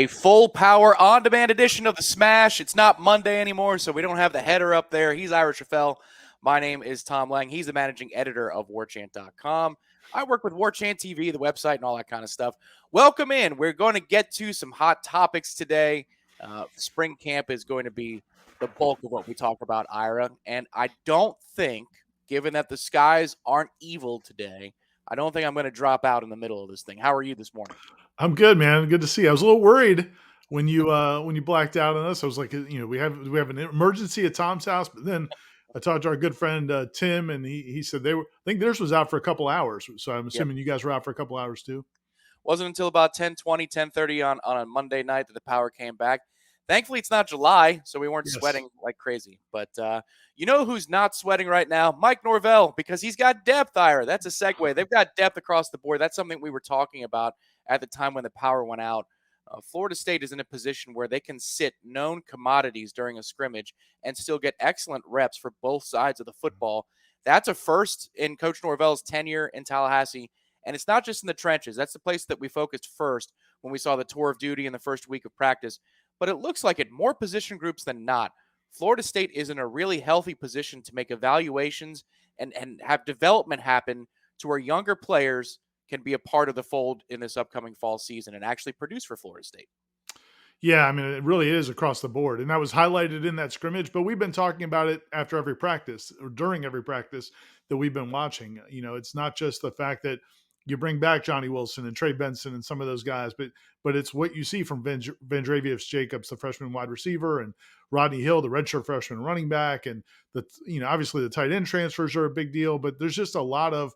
A full power on demand edition of the Smash. It's not Monday anymore, so we don't have the header up there. He's Ira Schoffel. My name is Tom Lang. He's the managing editor of Warchant.com. I work with Warchant TV, the website, and all that kind of stuff. Welcome in. We're going to get to some hot topics today. Spring camp is going to be the bulk of what we talk about, Ira. And I don't think, given that the skies aren't evil today, I don't think I'm going to drop out in the middle of this thing. How are you this morning? I'm good, man. Good to see you. I was a little worried when you blacked out on us. I was like, we have an emergency at Tom's house, but then I talked to our good friend Tim, and he said I think theirs was out for a couple hours. So I'm Yep. assuming you guys were out for a couple hours too. Wasn't until about 10:20, 10:30 on a Monday night that the power came back. Thankfully, it's not July, so we weren't Yes. sweating like crazy. But you know who's not sweating right now? Mike Norvell, because he's got depth, Ira. That's a segue. They've got depth across the board. That's something we were talking about at the time when the power went out. Florida State is in a position where they can sit known commodities during a scrimmage and still get excellent reps for both sides of the football. That's a first in Coach Norvell's tenure in Tallahassee. And it's not just in the trenches. That's the place that we focused first when we saw the tour of duty in the first week of practice. But it looks like at more position groups than not, Florida State is in a really healthy position to make evaluations and have development happen to where younger players can be a part of the fold in this upcoming fall season and actually produce for Florida State. Yeah, I mean, it really is across the board. And that was highlighted in that scrimmage, but we've been talking about it after every practice or during every practice that we've been watching. It's not just the fact that you bring back Johnny Wilson and Trey Benson and some of those guys, but it's what you see from Vandrevius Jacobs, the freshman wide receiver, and Rodney Hill, the redshirt freshman running back. And obviously the tight end transfers are a big deal, but there's just a lot of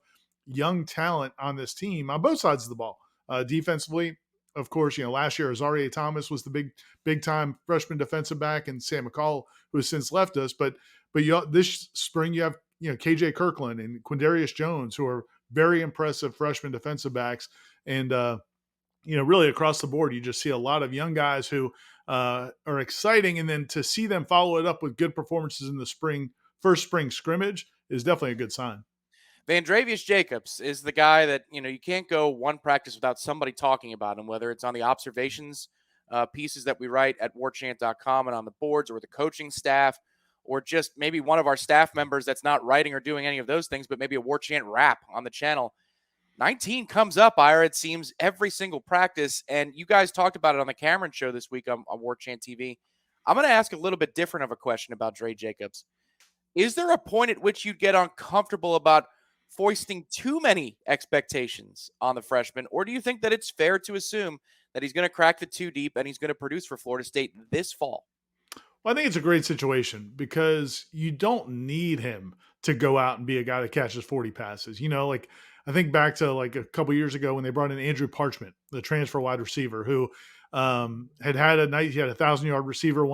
young talent on this team on both sides of the ball. Defensively, of course, last year Azaria Thomas was the big time freshman defensive back, and Sam McCall, who has since left us. But this spring you have KJ Kirkland and Quindarius Jones, who are very impressive freshman defensive backs, and really across the board you just see a lot of young guys who are exciting, and then to see them follow it up with good performances in the first spring scrimmage is definitely a good sign. Vandrevius Jacobs is the guy that, you can't go one practice without somebody talking about him, whether it's on the observations pieces that we write at warchant.com and on the boards, or the coaching staff, or just maybe one of our staff members that's not writing or doing any of those things, but maybe a Warchant rap on the channel. 19 comes up, Ira, it seems, every single practice. And you guys talked about it on the Cameron show this week on Warchant TV. I'm going to ask a little bit different of a question about Dre Jacobs. Is there a point at which you'd get uncomfortable about foisting too many expectations on the freshman? Or do you think that it's fair to assume that he's going to crack the two deep and he's going to produce for Florida State this fall? Well, I think it's a great situation because you don't need him to go out and be a guy that catches 40 passes. Like I think back to like a couple years ago when they brought in Andrew Parchment, the transfer wide receiver, who had a night. He had 1,000-yard receiver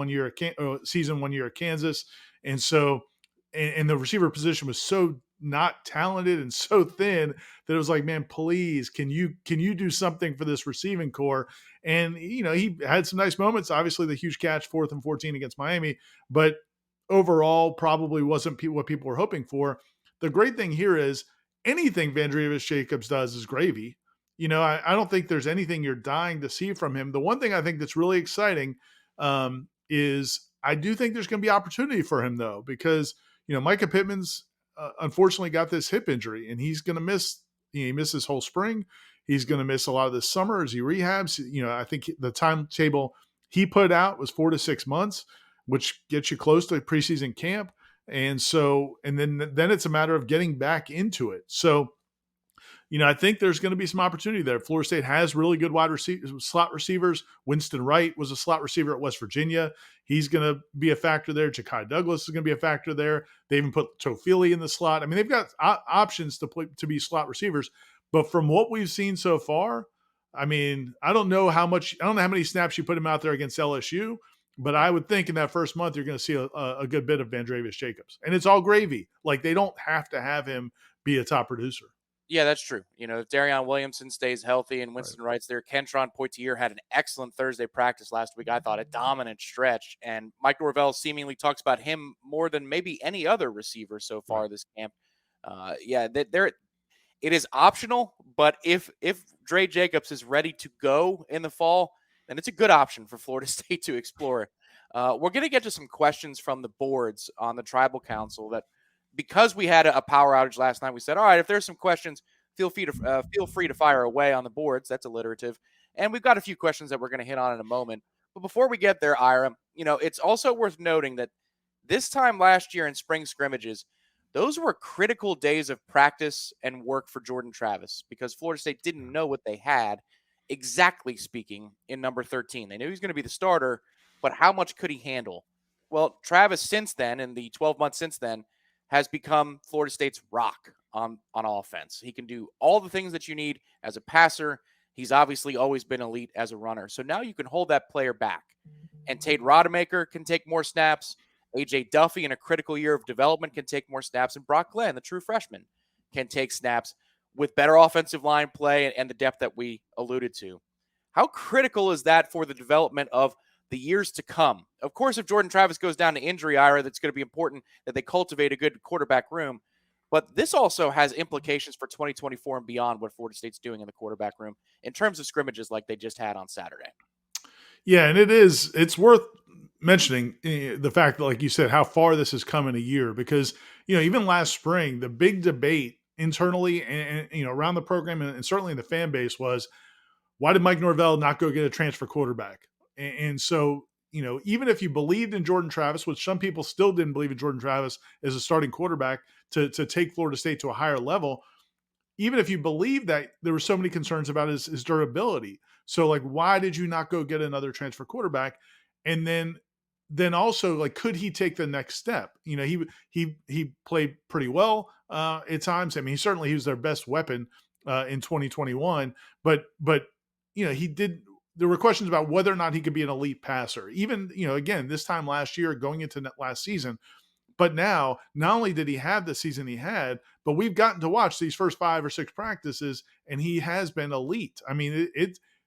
season 1 year at Kansas, and so and the receiver position was so not talented and so thin that it was like, man, please, can you do something for this receiving core? And he had some nice moments. Obviously, the huge catch, 4th and 14 against Miami, but overall, probably wasn't what people were hoping for. The great thing here is anything Vandrevius Jacobs does is gravy. I don't think there's anything you're dying to see from him. The one thing I think that's really exciting is I do think there's going to be opportunity for him, though, because Micah Pittman's unfortunately got this hip injury, and he's going to miss. He missed this whole spring. He's going to miss a lot of this summer as he rehabs. I think the timetable he put out was 4 to 6 months, which gets you close to preseason camp. And then it's a matter of getting back into it. So, I think there's going to be some opportunity there. Florida State has really good slot receivers. Winston Wright was a slot receiver at West Virginia. He's going to be a factor there. Ja'Kai Douglas is going to be a factor there. They even put Tofili in the slot. I mean, they've got options to be slot receivers. But from what we've seen so far, I mean, I don't know how many snaps you put him out there against LSU, but I would think in that first month you're going to see a good bit of Vandrevius Jacobs. And it's all gravy. Like, they don't have to have him be a top producer. Yeah, that's true. If Darion Williamson stays healthy and Winston Wright's there, Kentron Poitier had an excellent Thursday practice last week. I thought a dominant stretch. And Mike Norvell seemingly talks about him more than maybe any other receiver so far this camp. It is optional, but if Dre Jacobs is ready to go in the fall, and it's a good option for Florida State to explore. We're going to get to some questions from the boards on the tribal council that, because we had a power outage last night, we said, all right, if there's some questions, feel free to fire away on the boards. That's alliterative. And we've got a few questions that we're going to hit on in a moment. But before we get there, Ira, it's also worth noting that this time last year in spring scrimmages, those were critical days of practice and work for Jordan Travis because Florida State didn't know what they had, exactly speaking, in number 13. They knew he was going to be the starter, but how much could he handle? Well, Travis, since then, in the 12 months since then, has become Florida State's rock on offense. He can do all the things that you need as a passer. He's obviously always been elite as a runner. So now you can hold that player back. And Tate Rodemaker can take more snaps. AJ Duffy, in a critical year of development, can take more snaps. And Brock Glenn, the true freshman, can take snaps with better offensive line play and the depth that we alluded to. How critical is that for the development of the years to come? Of course, if Jordan Travis goes down to injury, Ira, that's going to be important that they cultivate a good quarterback room. But this also has implications for 2024 and beyond what Florida State's doing in the quarterback room in terms of scrimmages like they just had on Saturday. Yeah, and it's worth mentioning the fact that, like you said, how far this has come in a year, because, even last spring, the big debate internally and around the program and certainly in the fan base was, why did Mike Norvell not go get a transfer quarterback? And so, even if you believed in Jordan Travis, which some people still didn't believe in Jordan Travis as a starting quarterback to take Florida State to a higher level, even if you believe that, there were so many concerns about his durability. So, like, why did you not go get another transfer quarterback? And then also, like, could he take the next step? He played pretty well at times. I mean, he was their best weapon in 2021, but he did. There were questions about whether or not he could be an elite passer. Even, again, this time last year, going into last season. But now, not only did he have the season he had, but we've gotten to watch these first 5 or 6 practices, and he has been elite. I mean,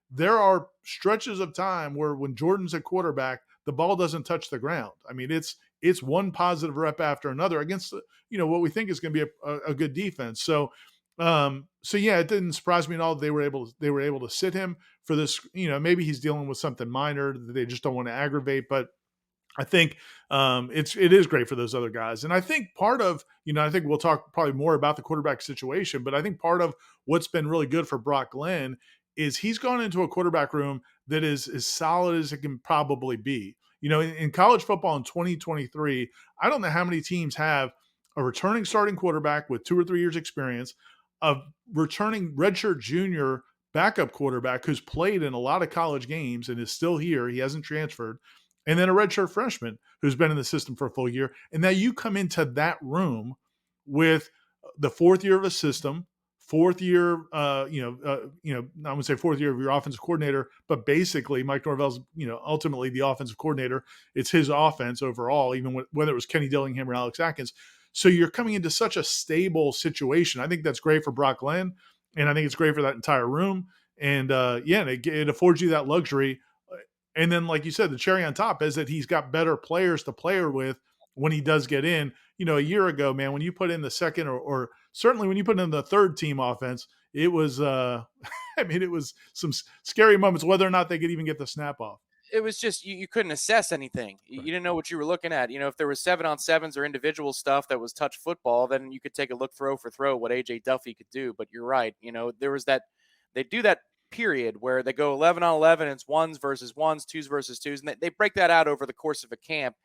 there are stretches of time where when Jordan's a quarterback, the ball doesn't touch the ground. I mean, it's one positive rep after another against what we think is going to be a good defense. So yeah, it didn't surprise me at all that they were able to sit him for this. Maybe he's dealing with something minor that they just don't want to aggravate, but I think it is great for those other guys. And I think part of, I think we'll talk probably more about the quarterback situation, but I think part of what's been really good for Brock Glenn is he's gone into a quarterback room that is as solid as it can probably be. In college football in 2023, I don't know how many teams have a returning starting quarterback with 2 or 3 years experience, a returning redshirt junior backup quarterback who's played in a lot of college games and is still here. He hasn't transferred, and then a redshirt freshman who's been in the system for a full year. And now you come into that room with the 4th year of a system, 4th year, I would say 4th year of your offensive coordinator, but basically Mike Norvell's, ultimately the offensive coordinator. It's his offense overall, even whether it was Kenny Dillingham or Alex Atkins. So you're coming into such a stable situation. I think that's great for Brock Glenn, and I think it's great for that entire room. And it affords you that luxury. And then, like you said, the cherry on top is that he's got better players to play with when he does get in. A year ago, man, when you put in the second or certainly when you put in the third team offense, it was, it was some scary moments, whether or not they could even get the snap off. It was just you couldn't assess anything. You Right. didn't know what you were looking at. If there was 7-on-7s or individual stuff that was touch football, then you could take a look throw for throw what AJ Duffy could do. But you're right. There was that they do that period where they go 11-on-11. It's ones versus ones, twos versus twos, and they break that out over the course of a camp.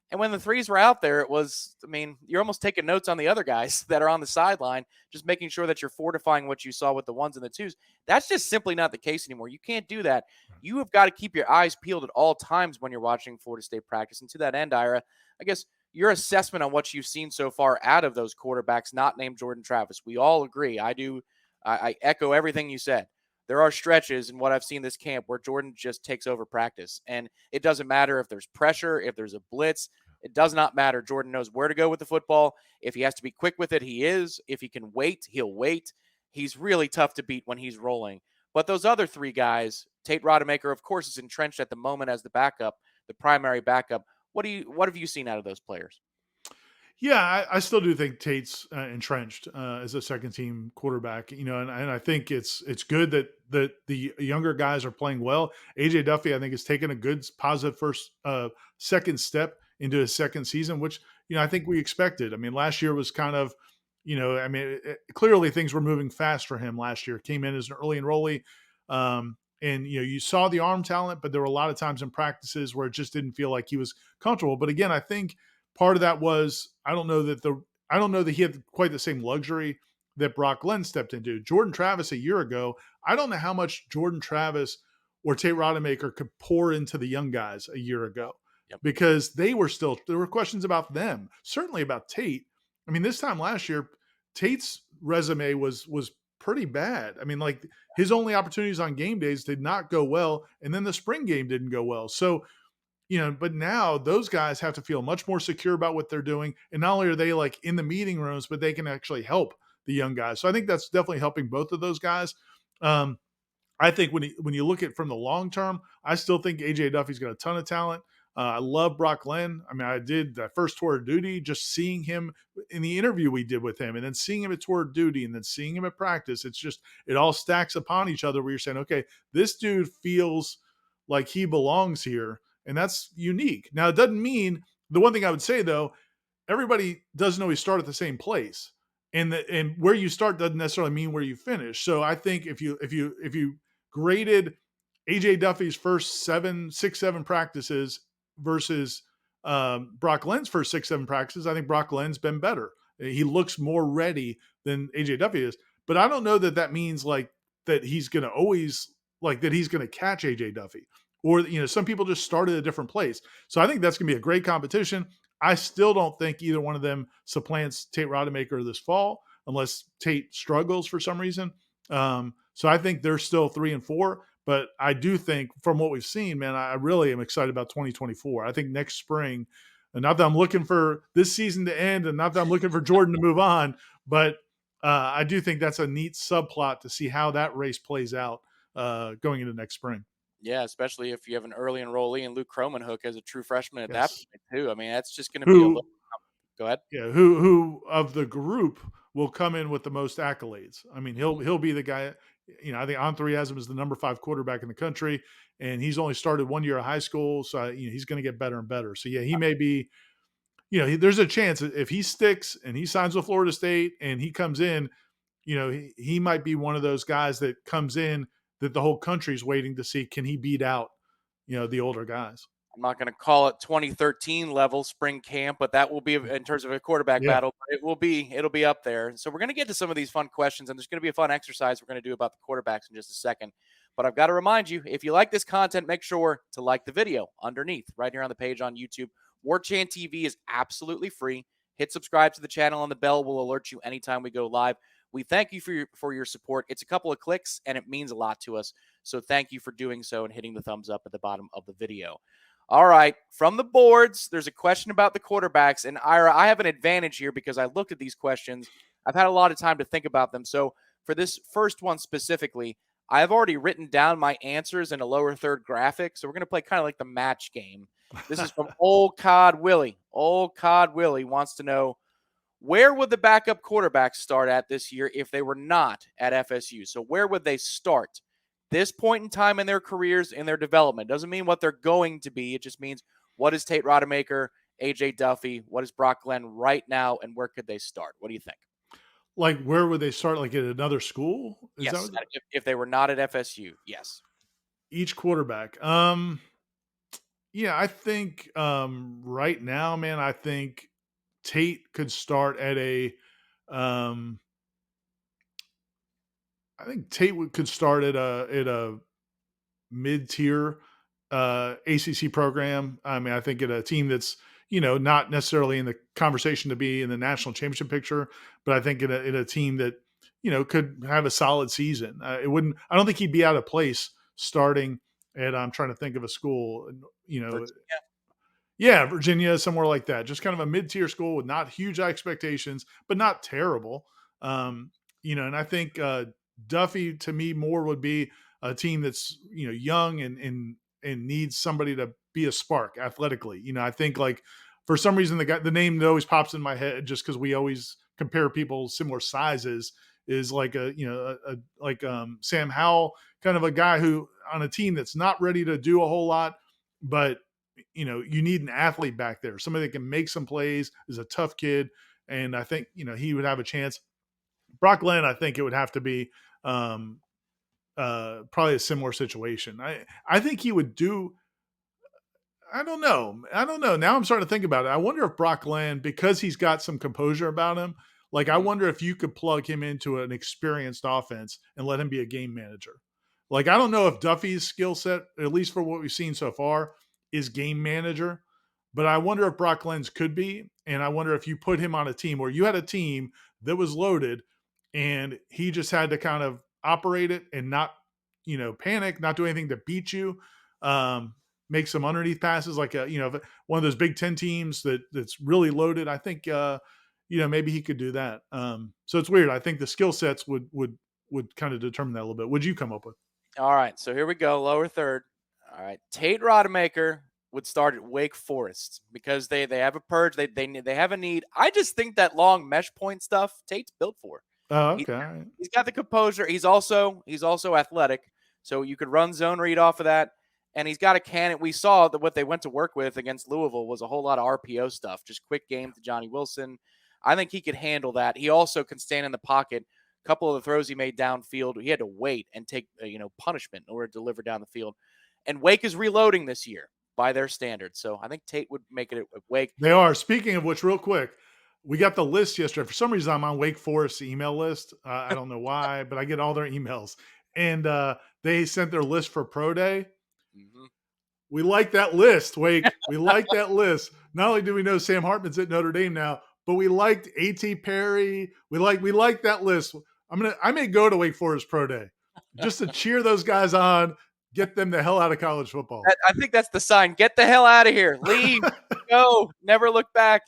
And when the threes were out there, you're almost taking notes on the other guys that are on the sideline, just making sure that you're fortifying what you saw with the ones and the twos. That's just simply not the case anymore. You can't do that. You have got to keep your eyes peeled at all times when you're watching Florida State practice. And to that end, Ira, I guess your assessment on what you've seen so far out of those quarterbacks not named Jordan Travis. We all agree. I do. I echo everything you said. There are stretches in what I've seen this camp where Jordan just takes over practice. And it doesn't matter if there's pressure, if there's a blitz. It does not matter. Jordan knows where to go with the football. If he has to be quick with it, he is. If he can wait, he'll wait. He's really tough to beat when he's rolling. But those other 3 guys, Tate Rodemaker, of course, is entrenched at the moment as the backup, the primary backup. What have you seen out of those players? Yeah, I still do think Tate's entrenched as a second team quarterback. And I think it's good that the younger guys are playing well. AJ Duffy, I think, has taken a good positive second step into his second season, which I think we expected. I mean, last year was kind of, I mean, clearly things were moving fast for him last year. Came in as an early enrollee, and you saw the arm talent, but there were a lot of times in practices where it just didn't feel like he was comfortable. But again, I think part of that was I don't know that he had quite the same luxury that Brock Glenn stepped into. Jordan Travis a year ago, I don't know how much Jordan Travis or Tate Rodemaker could pour into the young guys a year ago Yep. because there were questions about them, certainly about Tate. I mean, this time last year, Tate's resume was pretty bad. I mean, like his only opportunities on game days did not go well, and then the spring game didn't go well. So, but now those guys have to feel much more secure about what they're doing. And not only are they like in the meeting rooms, but they can actually help the young guys. So I think that's definitely helping both of those guys. I think when you look at from the long term, I still think AJ Duffy's got a ton of talent. I love Brock Glenn. I mean, I did that first tour of duty, just seeing him in the interview we did with him, and then seeing him at tour of duty, and then seeing him at practice. It's just it all stacks upon each other. Where you're saying, okay, this dude feels like he belongs here, and that's unique. Now, it doesn't mean the one thing I would say though, everybody doesn't always start at the same place, and where you start doesn't necessarily mean where you finish. So I think if you graded AJ Duffy's first 7 practices versus Brock Glenn's first 6-7 practices, I think Brock Glenn's been better. He looks more ready than AJ Duffy is, but I don't know that means like that he's going to always like that he's going to catch AJ Duffy, or some people just start at a different place. So I think that's going to be a great competition. I still don't think either one of them supplants Tate Rodemaker this fall unless Tate struggles for some reason. So I think they're still 3 and 4, but I do think from what we've seen, man, I really am excited about 2024. I think next spring, and not that I'm looking for this season to end and not that I'm looking for Jordan to move on, but I do think that's a neat subplot to see how that race plays out going into next spring. Yeah, especially if you have an early enrollee and Luke Cromanhook as a true freshman at that Yes. point too. I mean, that's just going to be a little. Who Go ahead. Yeah, who of the group will come in with the most accolades? I mean, he'll be the guy. I think On3 has him as the number 5 quarterback in the country, and he's only started 1 year of high school, so he's going to get better and better. So yeah, he may be. There's a chance if he sticks and he signs with Florida State and he comes in, he might be one of those guys that comes in that the whole country's waiting to see, can he beat out, the older guys. I'm not going to call it 2013 level spring camp, but that will be in terms of a quarterback Yeah. battle. It'll be up there. So we're going to get to some of these fun questions, and there's going to be a fun exercise we're going to do about the quarterbacks in just a second. But I've got to remind you, if you like this content, make sure to like the video underneath, right here on the page on YouTube. Warchant TV is absolutely free. Hit subscribe to the channel, and the bell will alert you anytime we go live. We thank you for your support. It's a couple of clicks, and it means a lot to us. So thank you for doing so and hitting the thumbs up at the bottom of the video. All right, from the boards, there's a question about the quarterbacks. And Ira, I have an advantage here because I looked at these questions. I've had a lot of time to think about them. So for this first one specifically, I have already written down my answers in a lower third graphic. So we're going to play kind of like the match game. This is from Old Cod Willie. Old Cod Willie wants to know, where would the backup quarterbacks start at this year if they were not at FSU? So where would they start? This point in time in their careers, in their development. Doesn't mean what they're going to be. It just means what is Tate Rodemaker, AJ Duffy, what is Brock Glenn right now, and where could they start? What do you think? Like, where would they start? Like at another school? Is Yes, that if they were not at FSU, yes. each quarterback? Yeah, I think right now, man, I think Tate could start at um I think Tate could start at a mid-tier ACC program. I mean, I think at a team that's not necessarily in the conversation to be in the national championship picture, but I think in a team that could have a solid season. It wouldn't. I don't think he'd be out of place starting at. I'm trying to think of a school. Virginia. Yeah, Virginia, somewhere like that. Just kind of a mid-tier school with not huge expectations, but not terrible. And I think Duffy to me more would be a team that's young and needs somebody to be a spark athletically. I think like for some reason the name that always pops in my head just because we always compare people similar sizes is like like Sam Howell, kind of a guy who on a team that's not ready to do a whole lot, but you need an athlete back there, somebody that can make some plays, is a tough kid, and I think he would have a chance. Brock Glenn, I think it would have to be um, probably a similar situation. I think he would do. I don't know. I don't know. Now I'm starting to think about it. I wonder if Brock Glenn, because he's got some composure about him, like I Mhm. wonder if you could plug him into an experienced offense and let him be a game manager. Like I don't know if Duffy's skill set, at least for what we've seen so far, is game manager, but I wonder if Brock Glenn's could be. And I wonder if you put him on a team where you had a team that was loaded and he just had to kind of operate it and not, panic, not do anything to beat you. Make some underneath passes, like one of those Big Ten teams that's really loaded. I think maybe he could do that. So it's weird. I think the skill sets would kind of determine that a little bit. What'd you come up with? All right, so here we go, lower third. All right, Tate Rodemaker would start at Wake Forest because they have a purge. They have a need. I just think that long mesh point stuff Tate's built for. Oh, He, okay. All right. he's got the composure. He's also athletic, so you could run zone read off of that. And he's got a cannon. We saw that what they went to work with against Louisville was a whole lot of RPO stuff, just quick game to Johnny Wilson. I think he could handle that. He also can stand in the pocket. A couple of the throws he made downfield, he had to wait and take punishment in order to deliver down the field. And Wake is reloading this year by their standards, so I think Tate would make it at Wake. They are. Speaking of which, real quick, we got the list yesterday. For some reason, I'm on Wake Forest's email list. I don't know why, but I get all their emails, and they sent their list for pro day. Mm-hmm. We like that list, Wake. We like that list. Not only do we know Sam Hartman's at Notre Dame now, but we liked A.T. Perry. We like that list. I may go to Wake Forest Pro Day just to cheer those guys on, get them the hell out of college football. I think that's the sign. Get the hell out of here. Leave. Go. Never look back.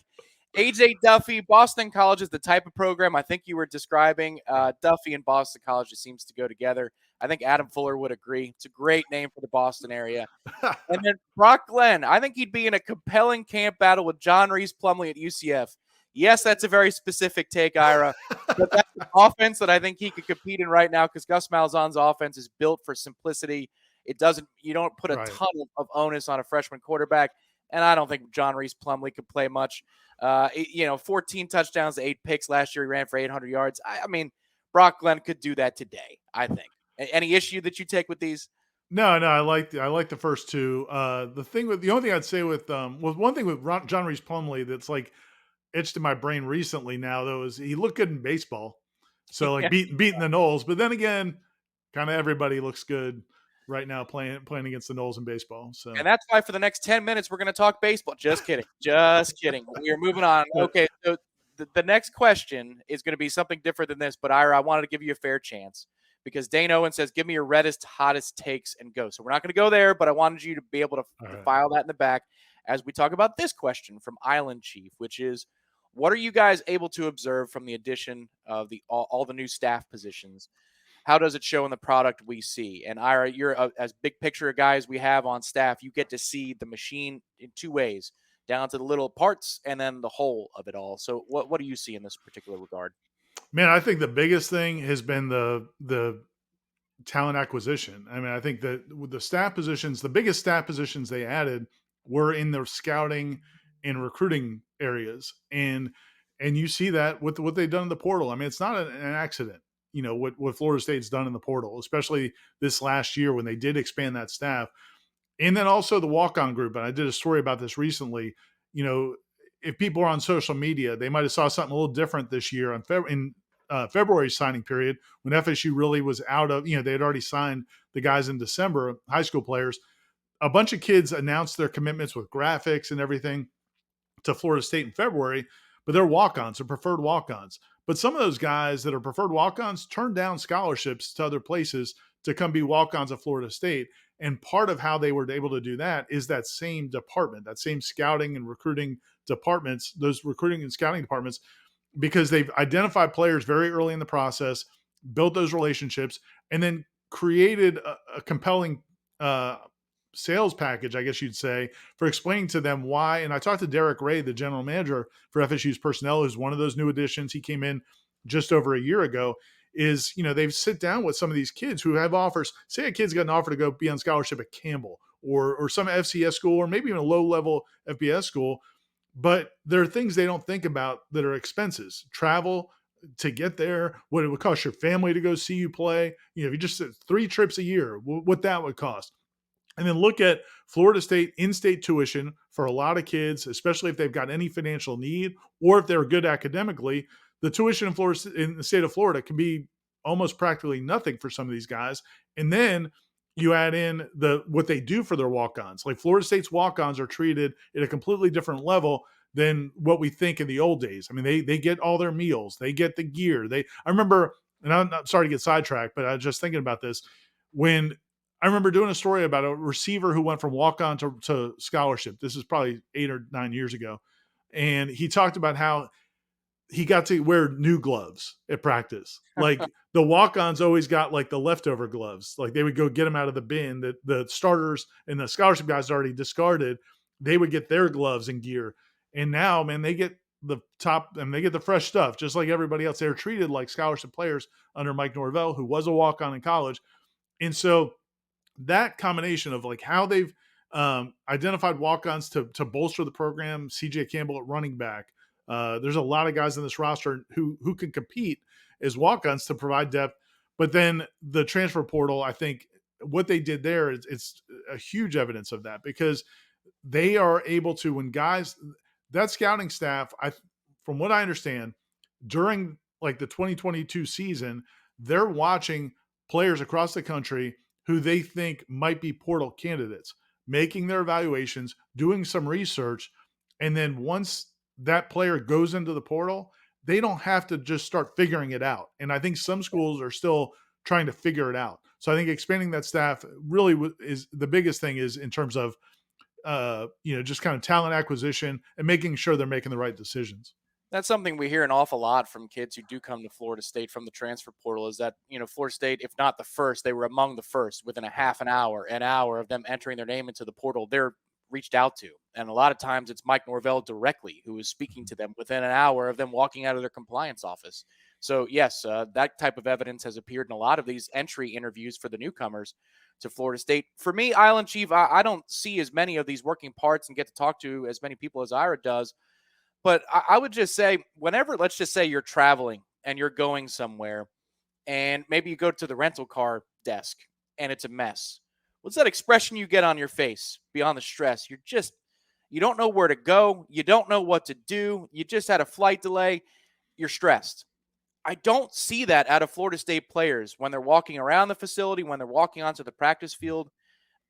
AJ Duffy, Boston College is the type of program I think you were describing. Duffy and Boston College just seems to go together. I think Adam Fuller would agree. It's a great name for the Boston area. And then Brock Glenn, I think he'd be in a compelling camp battle with John Reese Plumlee at UCF. Yes, that's a very specific take, Ira, but that's an offense that I think he could compete in right now because Gus Malzahn's offense is built for simplicity. You don't put a Right. ton of onus on a freshman quarterback, and I don't think John Reese Plumlee could play much. 14 touchdowns, 8 picks last year. He ran for 800 yards. I mean, Brock Glenn could do that today, I think. Any issue that you take with these? No, I like the first two. The only thing I'd say with one thing with John Reese Plumlee that's like etched in my brain recently now though is he looked good in baseball. So like beating the Noles, but then again, kind of everybody looks good right now playing against the Noles in baseball. So And that's why for the next 10 minutes, we're going to talk baseball. Just kidding. Just kidding. We are moving on. Okay, so the next question is going to be something different than this, but Ira, I wanted to give you a fair chance because Dane Owen says, give me your reddest, hottest takes and go. So we're not going to go there, but I wanted you to be able to right. file that in the back as we talk about this question from Island Chief, which is, what are you guys able to observe from the addition of all the new staff positions? How does it show in the product we see? And Ira, you're as big picture a guy as we have on staff. You get to see the machine in two ways, down to the little parts and then the whole of it all. So what do you see in this particular regard? Man, I think the biggest thing has been the talent acquisition. I mean, I think that with the staff positions, the biggest staff positions they added were in their scouting and recruiting areas, and you see that with what they've done in the portal. I mean, it's not an accident. What Florida State's done in the portal, especially this last year when they did expand that staff, and then also the walk-on group. And I did a story about this recently. If people are on social media, they might have saw something a little different this year in February signing period when FSU really was out of, they had already signed the guys in December, high school players. A bunch of kids announced their commitments with graphics and everything to Florida State in February, but they're walk-ons or preferred walk-ons. But some of those guys that are preferred walk-ons turned down scholarships to other places to come be walk-ons at Florida State. And part of how they were able to do that is that same department, that same scouting and recruiting departments, those recruiting and scouting departments, because they've identified players very early in the process, built those relationships, and then created a compelling sales package, I guess you'd say, for explaining to them why. And I talked to Derek Ray, the general manager for FSU's personnel, who's one of those new additions. He came in just over a year ago, is, they sit down with some of these kids who have offers. Say a kid's got an offer to go be on scholarship at Campbell or some FCS school, or maybe even a low level FBS school, but there are things they don't think about that are expenses. Travel to get there, what it would cost your family to go see you play. If you just said 3 trips a year, what that would cost. And then look at Florida State in-state tuition for a lot of kids, especially if they've got any financial need or if they're good academically. The tuition in the state of Florida can be almost practically nothing for some of these guys. And then you add in what they do for their walk-ons. Like Florida State's walk-ons are treated at a completely different level than what we think in the old days. I mean, they get all their meals, they get the gear. I remember, and I'm not sorry to get sidetracked, but I was just thinking about this when I remember doing a story about a receiver who went from walk-on to scholarship. This is probably 8 or 9 years ago. And he talked about how he got to wear new gloves at practice. Like the walk-ons always got like the leftover gloves. Like they would go get them out of the bin that the starters and the scholarship guys already discarded. They would get their gloves and gear. And now, man, they get the top and they get the fresh stuff, just like everybody else. They're treated like scholarship players under Mike Norvell, who was a walk-on in college. And so that combination of like how they've identified walk-ons to bolster the program, CJ Campbell at running back. There's a lot of guys in this roster who can compete as walk-ons to provide depth. But then the transfer portal, I think what they did there is it's a huge evidence of that, because they are able to, when guys, that scouting staff, from what I understand, during like the 2022 season, they're watching players across the country who they think might be portal candidates, making their evaluations, doing some research, and then once that player goes into the portal, they don't have to just start figuring it out. And I think some schools are still trying to figure it out. So I think expanding that staff really is the biggest thing, is in terms of just kind of talent acquisition and making sure they're making the right decisions. That's something we hear an awful lot from kids who do come to Florida State from the transfer portal, is that, Florida State, if not the first, they were among the first within a half an hour of them entering their name into the portal. They're reached out to. And a lot of times it's Mike Norvell directly who is speaking to them within an hour of them walking out of their compliance office. So, yes, that type of evidence has appeared in a lot of these entry interviews for the newcomers to Florida State. For me, Island Chief, I don't see as many of these working parts and get to talk to as many people as Ira does. But I would just say, whenever, let's just say you're traveling and you're going somewhere, and maybe you go to the rental car desk and it's a mess. What's that expression you get on your face beyond the stress? You don't know where to go. You don't know what to do. You just had a flight delay. You're stressed. I don't see that out of Florida State players when they're walking around the facility, when they're walking onto the practice field.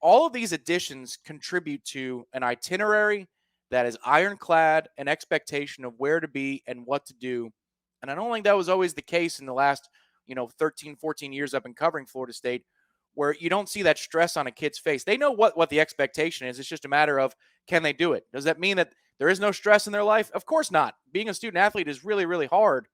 All of these additions contribute to an itinerary that is ironclad, an expectation of where to be and what to do. And I don't think that was always the case in the last, 13, 14 years I've been covering Florida State, where you don't see that stress on a kid's face. They know what the expectation is. It's just a matter of, can they do it? Does that mean that there is no stress in their life? Of course not. Being a student athlete is really, really hard.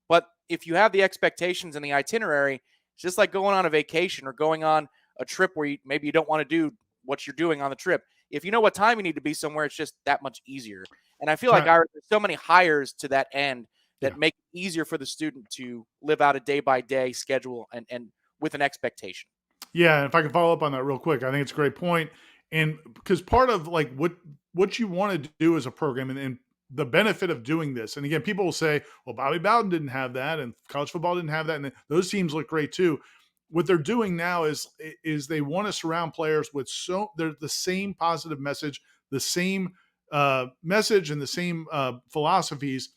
But if you have the expectations and the itinerary, it's just like going on a vacation or going on a trip where maybe you don't want to do what you're doing on the trip. If you know what time you need to be somewhere, it's just that much easier. And I feel like there's so many hires to that end that make it easier for the student to live out a day-by-day schedule and with an expectation. Yeah, and if I can follow up on that real quick, I think it's a great point. And because part of like what you want to do as a program, and the benefit of doing this, and again, people will say, well, Bobby Bowden didn't have that, and college football didn't have that, and those teams look great too. What they're doing now is they want to surround players with they're the same positive message, the same message, and the same philosophies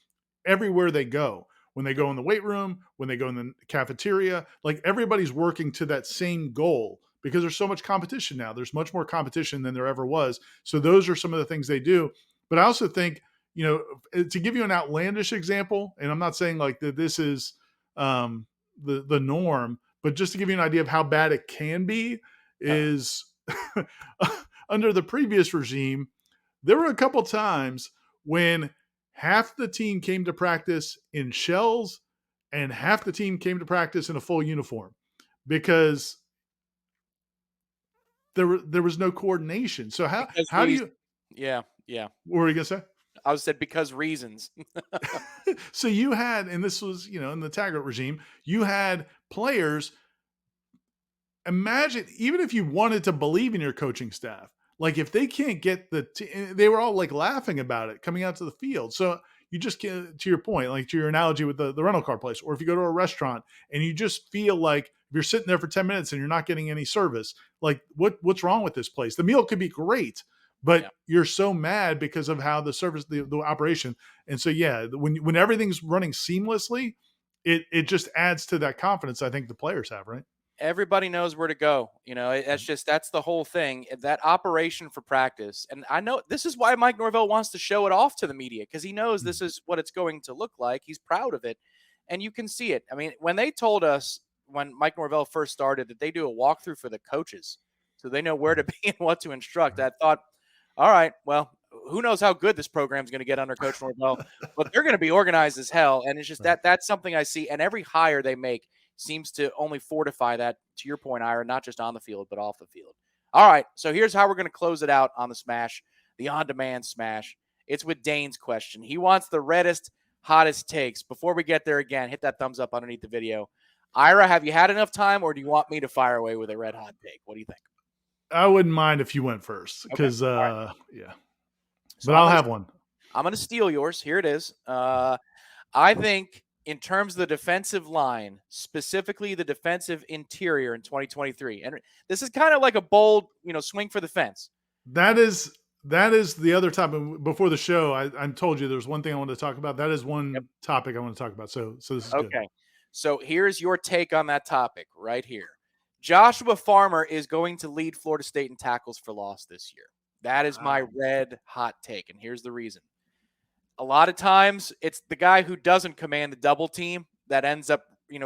everywhere they go. When they go in the weight room, when they go in the cafeteria, like everybody's working to that same goal, because there's so much competition now. There's much more competition than there ever was. So those are some of the things they do. But I also think, to give you an outlandish example, and I'm not saying like that this is the norm, but just to give you an idea of how bad it can be, is under the previous regime, there were a couple times when half the team came to practice in shells and half the team came to practice in a full uniform, because there was no coordination. So how do you? Yeah. What were you gonna say? I said because reasons. So you had, and this was, in the Taggart regime, you had players. Imagine, even if you wanted to believe in your coaching staff, like if they can't get they were all like laughing about it coming out to the field. So you just get to your point, like to your analogy with the rental car place, or if you go to a restaurant and you just feel like if you're sitting there for 10 minutes and you're not getting any service, like what's wrong with this place? The meal could be great, but Yeah. you're so mad because of how the service, the operation. And so, yeah, when everything's running seamlessly, it just adds to that confidence I think the players have, right? Everybody knows where to go. That's the whole thing. That operation for practice. And I know this is why Mike Norvell wants to show it off to the media, because he knows this is what it's going to look like. He's proud of it. And you can see it. I mean, when they told us when Mike Norvell first started that they do a walkthrough for the coaches so they know where to be and what to instruct, I thought, all right, well, who knows how good this program is going to get under Coach Norvell, but they're going to be organized as hell. And it's just Right. that's something I see. And every hire they make seems to only fortify that, to your point, Ira, not just on the field, but off the field. All right, so here's how we're going to close it out on the Smash, the on-demand Smash. It's with Dane's question. He wants the reddest, hottest takes. Before we get there again, hit that thumbs up underneath the video. Ira, have you had enough time, or do you want me to fire away with a red hot take? What do you think? I wouldn't mind if you went first Okay, because, all right. yeah, So but I'll have one. I'm gonna steal yours. Here it is. I think in terms of the defensive line, specifically the defensive interior in 2023, and this is kind of like a bold, swing for the fence. That is the other topic. Before the show, I told you there's one thing I wanted to talk about. That is Yep. one topic I want to talk about. So this is good. Okay. So here's your take on that topic right here. Joshua Farmer is going to lead Florida State in tackles for loss this year. That is my Wow. red hot take, and here's the reason. A lot of times it's the guy who doesn't command the double team that ends up,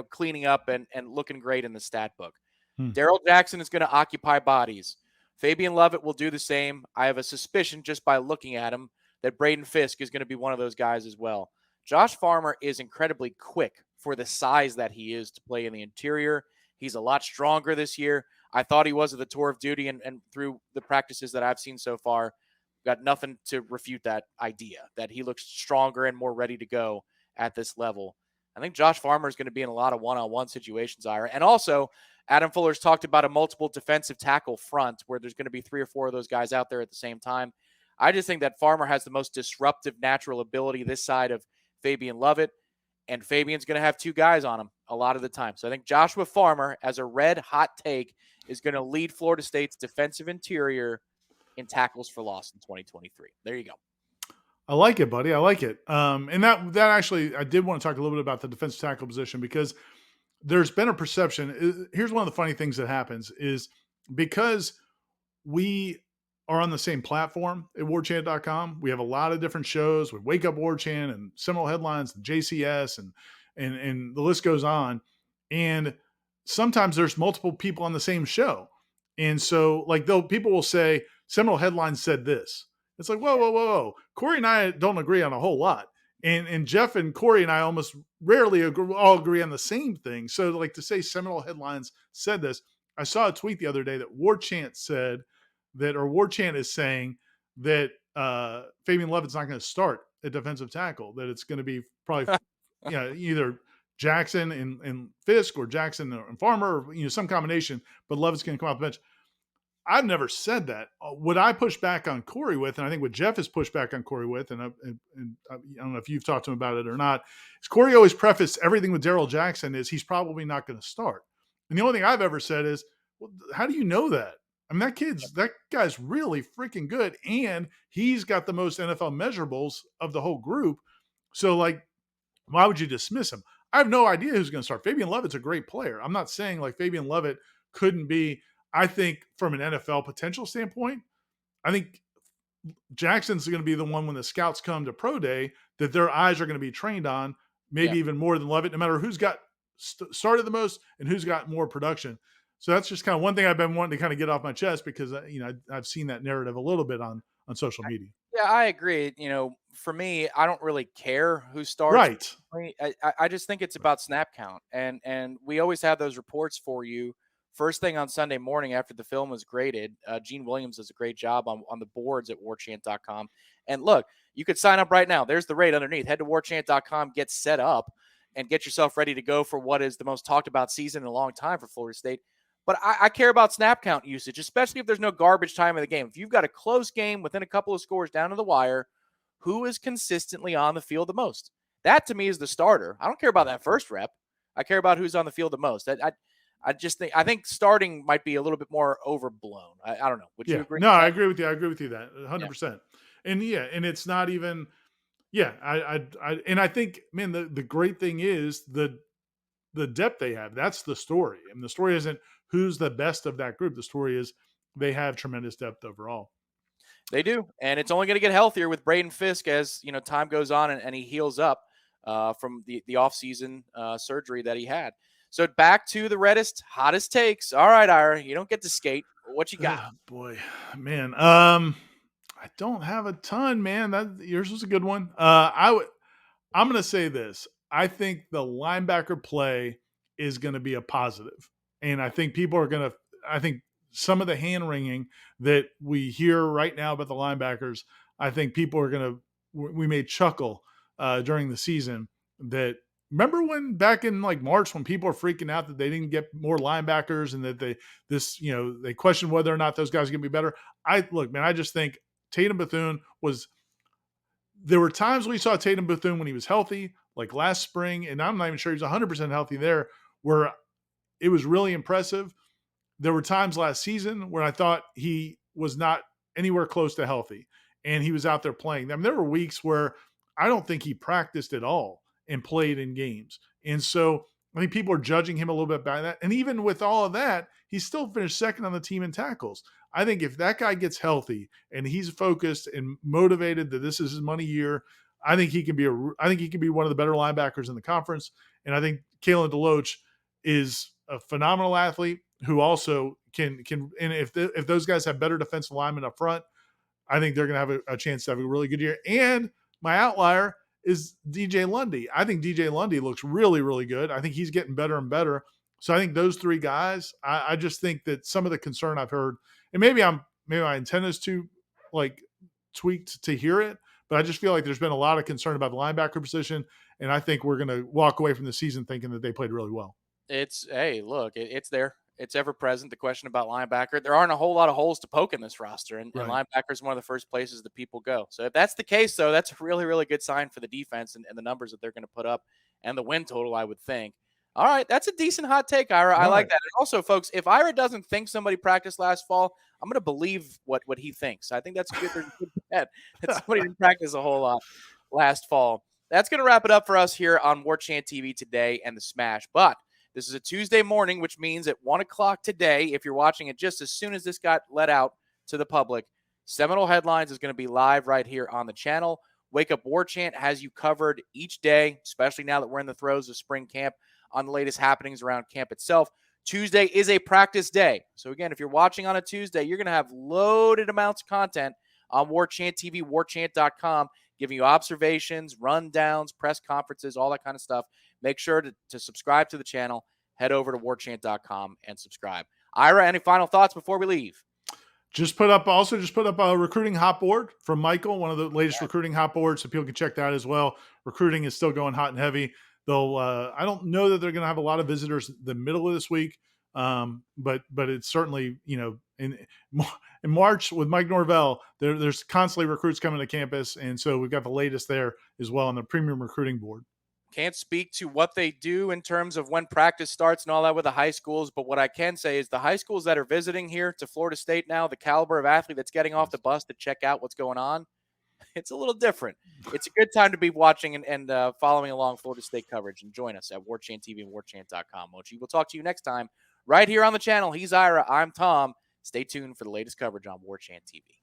cleaning up and looking great in the stat book. Hmm. Daryl Jackson is going to occupy bodies. Fabian Lovett will do the same. I have a suspicion just by looking at him that Braden Fisk is going to be one of those guys as well. Josh Farmer is incredibly quick for the size that he is to play in the interior. He's a lot stronger this year. I thought he was at the tour of duty, and through the practices that I've seen so far, got nothing to refute that idea that he looks stronger and more ready to go at this level. I think Josh Farmer is going to be in a lot of one-on-one situations, Ira. And also, Adam Fuller's talked about a multiple defensive tackle front where there's going to be 3 or 4 of those guys out there at the same time. I just think that Farmer has the most disruptive natural ability this side of Fabian Lovett, and Fabian's going to have 2 guys on him a lot of the time. So I think Joshua Farmer, as a red hot take, is going to lead Florida State's defensive interior in tackles for loss in 2023. There you go. I like it, buddy. I like it. And that actually, I did want to talk a little bit about the defensive tackle position because there's been a perception. Here's one of the funny things that happens is because we are on the same platform at warchant.com. We have a lot of different shows with Wake Up Warchant and Seminole Headlines and JCS and the list goes on. And sometimes there's multiple people on the same show. And so like though people will say Seminole Headlines said this. It's like, whoa, whoa, whoa, whoa. Corey and I don't agree on a whole lot. And Jeff and Corey and I almost rarely all agree on the same thing. So like to say Seminole Headlines said this, I saw a tweet the other day that Warchant said that, or Warchant is saying that Fabian Lovett's not going to start at defensive tackle, that it's going to be probably either Jackson and Fisk or Jackson and Farmer, or some combination, but Lovett's going to come off the bench. I've never said that. What I push back on Corey with, and I think what Jeff has pushed back on Corey with, and I don't know if you've talked to him about it or not, is Corey always prefaced everything with Daryl Jackson is he's probably not going to start. And the only thing I've ever said is, well, how do you know that? I mean, that guy's really freaking good, and he's got the most NFL measurables of the whole group. So, like, why would you dismiss him? I have no idea who's going to start. Fabian Lovett's a great player. I'm not saying like Fabian Lovett couldn't be. I think from an NFL potential standpoint, I think Jackson's going to be the one when the scouts come to pro day that their eyes are going to be trained on, maybe Yeah. even more than Lovett, no matter who's got started the most and who's got more production. So that's just kind of one thing I've been wanting to kind of get off my chest because I've seen that narrative a little bit on social media. Yeah, I agree. For me, I don't really care who starts. Right. I just think it's about snap count, and we always have those reports for you first thing on Sunday morning after the film was graded. Gene Williams does a great job on the boards at warchant.com. And look, you could sign up right now. There's the rate underneath. Head to warchant.com, get set up, and get yourself ready to go for what is the most talked about season in a long time for Florida State. But I care about snap count usage, especially if there's no garbage time in the game. If you've got a close game within a couple of scores down to the wire, who is consistently on the field the most? That to me is the starter. I don't care about that first rep. I care about who's on the field the most. I just think starting might be a little bit more overblown. I don't know. Would you Yeah. agree No, with I that? agree with you. I agree with you that Yeah. 100%. And yeah, and it's not even yeah, and I think, man, the great thing is the depth they have. That's the story. And the story isn't who's the best of that group. The story is they have tremendous depth overall. They do, and it's only going to get healthier with Braden Fisk as time goes on and he heals up from the offseason surgery that he had. So back to the reddest, hottest takes. All right, Ira, you don't get to skate. What you got? Oh, boy, man. I don't have a ton, man. That yours was a good one. I'm going to say this. I think the linebacker play is going to be a positive. And I think people are going to, I think some of the hand wringing that we hear right now about the linebackers, I think people are going to, we may chuckle during the season that remember when back in like March when people are freaking out that they didn't get more linebackers and that they questioned whether or not those guys are going to be better. Look, man, I just think Tatum Bethune was there were times we saw Tatum Bethune when he was healthy, like last spring, and I'm not even sure he was 100% healthy there, where it was really impressive. There were times last season where I thought he was not anywhere close to healthy, and he was out there playing. I mean, there were weeks where I don't think he practiced at all and played in games. And so I think people are judging him a little bit by that. And even with all of that, he still finished second on the team in tackles. I think if that guy gets healthy and he's focused and motivated that this is his money year, I think he can be one of the better linebackers in the conference. And I think Kalen DeLoach is a phenomenal athlete who also can and if those guys have better defensive linemen up front, I think they're going to have a chance to have a really good year. And my outlier is DJ Lundy. I think DJ Lundy looks really, really good. I think he's getting better and better. So I think those three guys, I just think that some of the concern I've heard, and maybe my antenna is too like tweaked to hear it, but I just feel like there's been a lot of concern about the linebacker position. And I think we're going to walk away from the season thinking that they played really well. Hey, look, it's there. It's ever present. The question about linebacker. There aren't a whole lot of holes to poke in this roster, and Right. linebacker is one of the first places that people go. So if that's the case, though, that's a really, really good sign for the defense and the numbers that they're going to put up and the win total, I would think. All right, that's a decent hot take, Ira. I All like right. that. And also, folks, if Ira doesn't think somebody practiced last fall, I'm going to believe what he thinks. I think that's a good. There's a good bet that somebody didn't practice a whole lot last fall. That's going to wrap it up for us here on Warchant TV today and the Smash. But this is a Tuesday morning, which means at 1 o'clock today, if you're watching it just as soon as this got let out to the public, Seminole Headlines is going to be live right here on the channel. Wake Up Warchant has you covered each day, especially now that we're in the throes of spring camp, on the latest happenings around camp itself. Tuesday is a practice day. So again, if you're watching on a Tuesday, you're going to have loaded amounts of content on Warchant TV, warchant.com, giving you observations, rundowns, press conferences, all that kind of stuff. Make sure to subscribe to the channel. Head over to warchant.com and subscribe. Ira, any final thoughts before we leave? Just put up a recruiting hot board from Michael, one of the latest recruiting hot boards, so people can check that as well. Recruiting is still going hot and heavy. They'll I don't know that they're going to have a lot of visitors the middle of this week, but it's certainly in March with Mike Norvell, there's constantly recruits coming to campus, and so we've got the latest there as well on the premium recruiting board. Can't speak to what they do in terms of when practice starts and all that with the high schools, but what I can say is the high schools that are visiting here to Florida State now, the caliber of athlete that's getting off the bus to check out what's going on, it's a little different. It's a good time to be watching and following along Florida State coverage. And join us at Warchant TV and warchant.com. Mochi, we'll talk to you next time right here on the channel. He's Ira. I'm Tom. Stay tuned for the latest coverage on Warchant TV.